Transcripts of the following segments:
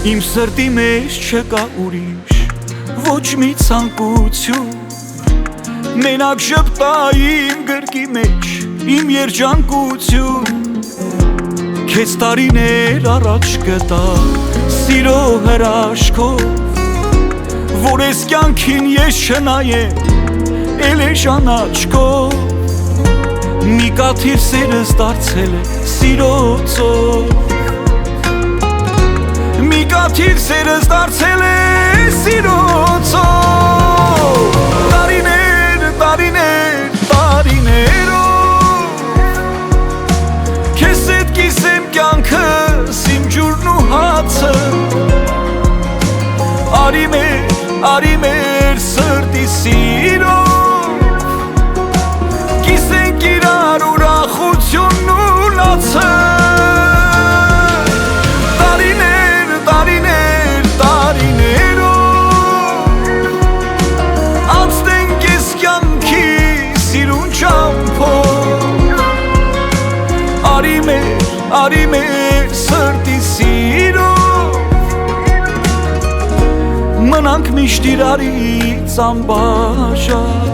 Իմ սրտի մեջ չկա ուրիշ ոչ մի ցանկություն Մենակ ժպտա իմ գրկի մեջ իմ երջանկություն Քեզ տարիներ առաջ գտա սիրո հրաշքով Որ ես կյանքին ես չնայեմ էլ է ժանաչքով Մի կաթիլ սերս դարձել է սիրո ծով Մի կաթիլ սերս դարձել է սիրո ծով Տարիներ, տարիներ, տարիներով Քեզ հետ կիսեմ կյանքս իմ ջուրն ու հացը Արի մեր սրտի սիրով Կիսենք իրար ուրախությունն ու լացը Տարիներ, տարիներ, տարիներով Անցնենք ես կյանքի սիրուն ճամփով Արի մեր սրտի սիրով Մնանք միշտ իրարից անբաժան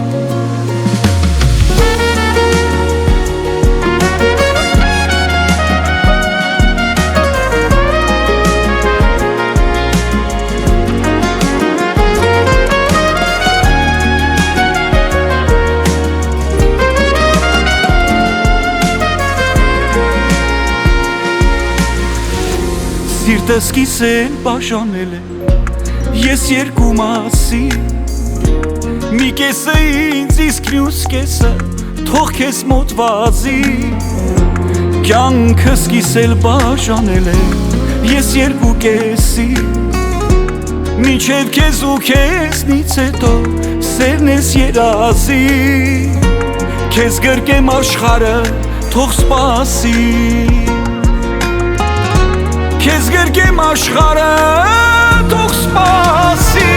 Սիրտս կիսեն բաժանել է Ես երկու մասի Մի կեսը ինձ իսկ մյուս կեսը Թող քեզ մոտ վազի Կյանքս կիսել բաժանել է Ես երկու կեսի Մինչև քեզ ու քեզնից հետո Սերն ես երազի Քեզ գրկեմ աշխարհը թող սպասի Քեզ գրկեմ աշխարհը թող սպասի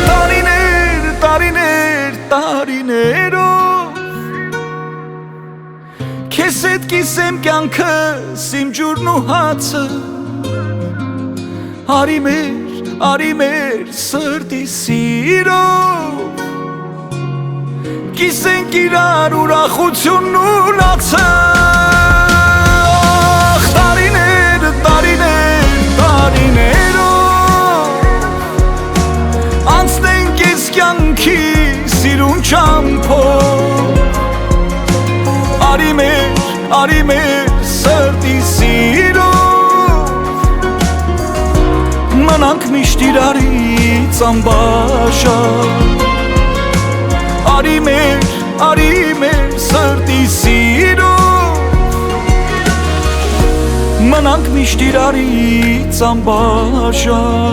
Տարիներ, տարիներ, տարիներով Քեզ հետ կիսեմ կյանքս իմ ջուրն ու հացը Արի մեր սրտի սիրով Կիսենք իրար ուրախությունն ու լացը Անցնենք ես կյանքի սիրուն ճամփով Արի մեր սրտի սիրով Մնանք միշտ իրարից անբաժան Արի մեր սրտի սիրով Մնանք միշտ իրարից անբաժան